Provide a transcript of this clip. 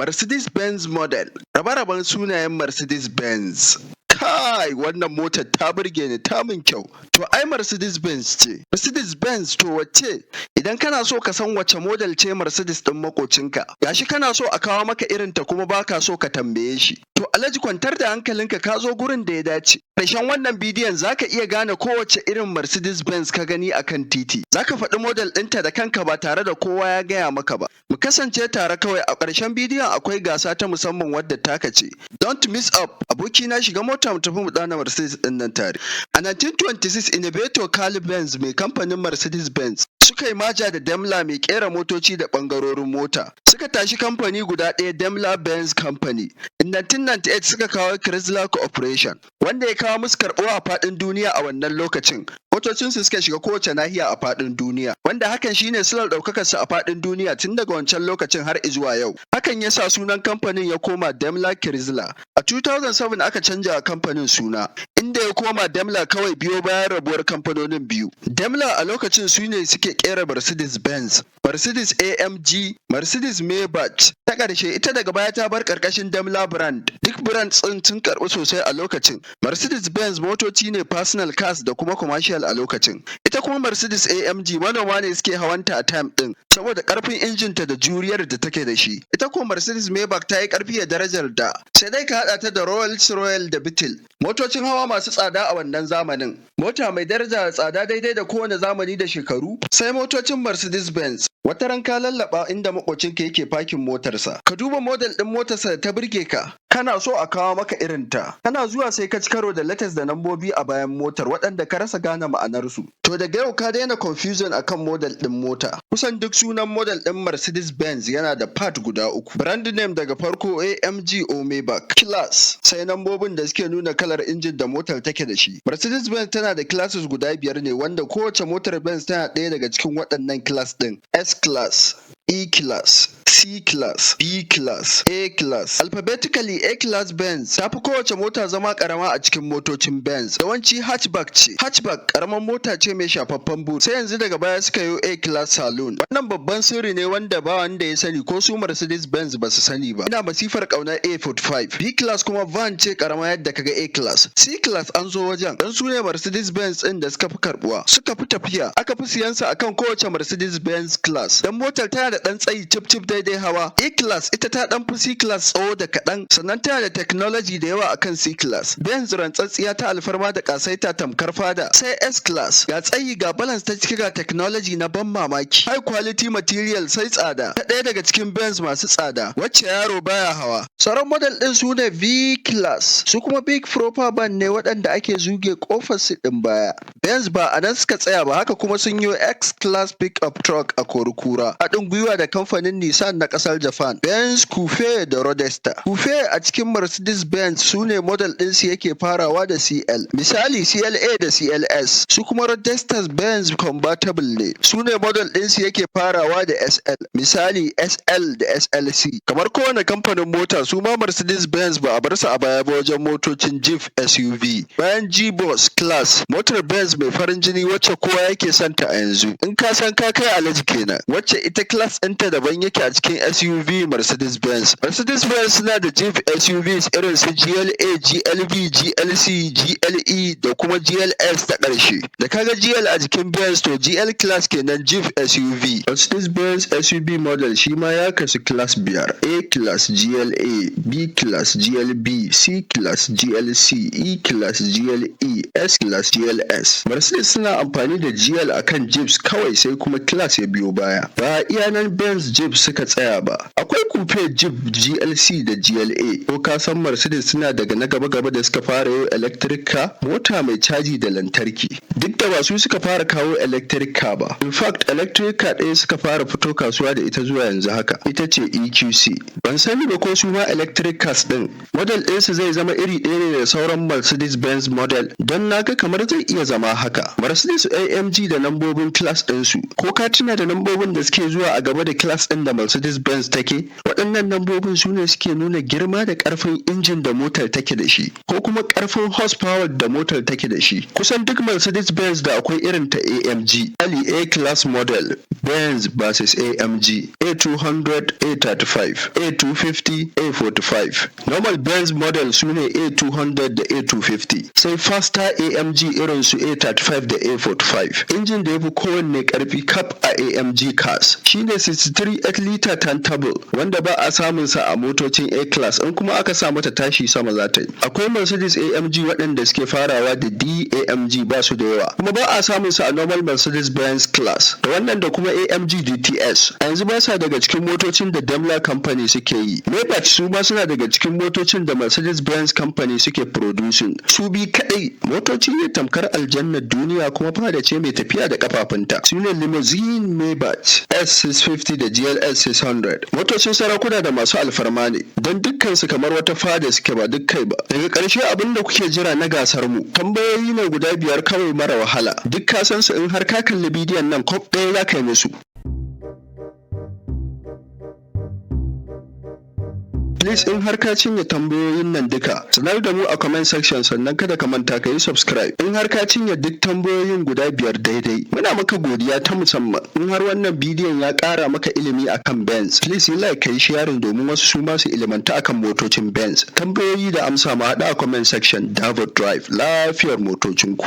Mercedes-Benz model. Rabe-raben sunayen Mercedes-Benz. Kai, wannan motar ta burge ni, ta min kyau. To ai Mercedes-Benz ce. Mercedes-Benz to wacce? Idan kana so ka san wace model ce Mercedes ɗin makocinka, gashi kana so a kawo maka irin ta kuma baka so ka tambaye shi. To Alhaji kwantar da hankalinka, ka zo gurin da ya dace. Ƙarshen wannan bidiyon zaka iya gane kowace irin Mercedes-Benz ka gani akan titi. Zaka faɗi model ɗinta da kanka ba tare da kowa ya gaya maka ba. Mu kasance tare kawai, a ƙarshen bidiyon akwai gasa ta musamman wadda taka ce. Don't miss up. Abokina shiga mota mu tafi mu ɗana Mercedes ɗin nan tare. A 1926 innovator Carl Benz mai kamfanin Mercedes-Benz suka yi maja da Daimler mai kera motoci da ɓangarorin mota. Suka tashi kamfani guda ɗaya, Daimler Benz Company. In 1998 suka kawo Chrysler Corporation, wanda ya kawo musu karɓuwa a faɗin duniya a wannan lokacin. Motocinsu suka shiga kowace nahiya a faɗin duniya, wanda hakan shine silar ɗaukakarsu a faɗin duniya tun daga wancan lokacin har izuwa yau. Hakan ya sa sunan kamfanin ya koma Daimler Chrysler. A 2007 aka canja wa kamfanin suna, inda ya koma Daimler kawai biyo bayan rabuwar kamfanonin biyu. Daimler a lokacin su ne suke kera Mercedes-Benz, Mercedes AMG, Mercedes Maybach. Ta ƙarshe ita daga baya ta bar ƙarƙashin Daimler brand. Duk brands ɗin sun karɓi sosai a lokacin. Mercedes-Benz motoci ne personal cars da kuma commercial a lokacin. Ita kuma Mercedes AMG manoma ne suke hawanta a time ɗin saboda ƙarfin injinta da juriyar da take da shi. Ita kuma Mercedes Maybach ta yi ƙarfi da darajar da sai dai ka haɗa ta da Rolls-Royce da Beetle. Motocin hawa masu tsada a wannan zamanin. Mota mai daraja da tsada daidai da kowane zamani da shekaru. Sai motocin Mercedes-Benz. Wata ran ka lallaba inda makocinka yake fakin motarsa. Ka duba model ɗin motarsa da ta burge ka. Kana so a kawo maka irinta. Kana zuwa sai ka ci karo da letters da nambobi a bayan motar waɗanda ka rasa gane ma'anarsu. To daga yau ka daina confusion akan model ɗin mota. Kusan duk sunan model ɗin Mercedes-Benz yana da part guda uku. Brand name daga farko AMG or Maybach. Class sai nambobin da suke nuna kalar injin da motar take da shi. Mercedes-Benz tana da classes guda biyar ne, wanda kowace motar Benz tana ɗaya daga cikin waɗannan class ɗin. S-class, E-class, C-class, B-class, A-class. Alphabetically A-class Benz ta fi kowace mota zama karama a cikin motocin Benz. Yawanci hatchback ce. Hatchback karamar mota ce mai shafaffen boot. Sai yanzu daga baya suka yi A-class saloon. Wannan babban sirri ne wanda ba wanda ya sani, ko su Mercedes-Benz ba su sani ba. Ina masifar ƙaunar A45. B-class kuma van ce karama yadda kaga A-class. C-class an zo wajen. Dan su ne Mercedes-Benz ɗin da suka fi karbuwa. Suka fi tafiya. Aka fi siyansa akan kowace Mercedes-Benz class. Dan motar tana da ɗan tsayi cip daidai hawa. A-class ita ta ɗan fi C-class tsawo da kaɗan, sannan tana da technology da yawa akan C-class. Benz rantsatsiya ta alfarma da ƙasaita tamkar fada. Sai S-class ga tsayi ga balance ta ciki ga technology na ban mamaki. High quality material sai tsada. Ta ɗaya daga cikin Benz masu tsada wacce yaro baya hawa. Sauran model ɗin su ne V-class. Su kuma big proper ban ne waɗanda ake zuge ƙofar su ɗin baya. Benz ba a nan suka tsaya ba, haka kuma sun yi X-class pickup truck a Korikura. Haɗin gwiwa da kamfanin Nissan na ƙasar Japan. Benz Coupe da Roadster. Coupe a cikin Mercedes-Benz su ne model ɗinsu yake farawa da CL. Misali CLA da CLS. Su kuma Roadster Benz Convertible ne. Su ne model ɗinsu yake farawa da SL. Misali SL da SLC. Kamar kowane kamfanin mota, su ma Mercedes-Benz ba a bar su a baya ba wajen motocin Jeep SUV. Bayan G-Boss Class, motar Benz mai farin jini wacce kowa yake santa a yanzu. In ka san ka kai Alhaji kenan. Wacce ita class ɗinta daban yake a cikin SUV Mercedes-Benz. Mercedes-Benz suna da Jeep SUVs irin su GLA, GLB, GLC, GLE da kuma GLS ta ƙarshe. Da kaga GL a jikin Benz to GL class kenan, Jeep SUV. Mercedes-Benz SUV model shi ma ya kasu class biyar. A class GLA, B class GLB, C class GLC, E class GLE, S class GLS. Mercedes suna amfani da GL akan Jeeps kawai, sai kuma class ya biyo baya. Ba iya nan Benz Jeep suka tsaya ba. Akwai coupe Jeep GLC da GLA. Ko ka san Mercedes suna daga na gaba-gaba da suka fara yau electric car, mota mai caji da lantarki. Duk da ba su suka fara kawo electric car ba. In fact, electric car ɗaya suka fara fito kasuwa da ita zuwa yanzu haka. Ita ce EQC. Ban sani ba ko su ma electric cars ɗin model ɗinsu zai zama iri ɗaya ne da sauran Mercedes-Benz model, don naga kamar zai iya zama haka. Mercedes AMG da lambobin class ɗinsu. Ko ka tuna da lambobin da suke zuwa a game da class ɗin da Mercedes-Benz take? Waɗannan lambobin su ne suke nuna girma da ƙarfin injin da motar take da shi, ko kuma ƙarfin horsepower da motar take da shi. Kusan duk Mercedes-Benz da akwai irin ta AMG, Ali A-Class model, Benz vs AMG, A200, A35, A250, A45. Normal Benz model su ne A200 da A250, sai faster AMG irin su A35 da A45. Injin da ya fi kowanne ƙarfi kaf a AMG cars shine 63 8-liter turntable, wanda ba a samun sa a motocin A-Class, in kuma aka sa mata tashi sama za ta yi. Akwai Mercedes AMG waɗanda suke farawa da DAMG ba su da yawa, kuma ba a samun sa a normal Mercedes-Benz class, da wannan da kuma AMG DTS. A yanzu ba sa daga cikin motocin da Daimler Company suke yi. Maybach su ma suna daga cikin motocin da Mercedes-Benz Company suke producing. Su bi kaɗai motoci ne tamkar aljannar duniya, kuma fada ce mai tafiya da kafafunta. Su ne limousine Maybach S650 da GLS 600. Motocin sarakuna da masu alfarma ne, don dukkansu kamar wata fada suke ba duk kai ba. Daga ƙarshe abin da kuke jira na gasar mu, tambayoyi ne guda 5 kawai mara wahala. Duk ka san su in har ka kalli bidiyon nan kwaf ɗaya za ka yi musu. Please in har ka cinye tambayoyin nan duka, sanar da mu a comment section, sannan kada ka manta ka yi subscribe. In har ka cinye duk tambayoyin guda 5 daidai, muna maka godiya ta musamman. In har wannan bidiyon ya ƙara maka ilimi akan Benz, please yi like ka yi sharing domin wasu su ma su ilimanta akan motocin Benz. Tambayoyi da amsa mu haɗa a comment section. Davo Drive, lafiyar motocinku.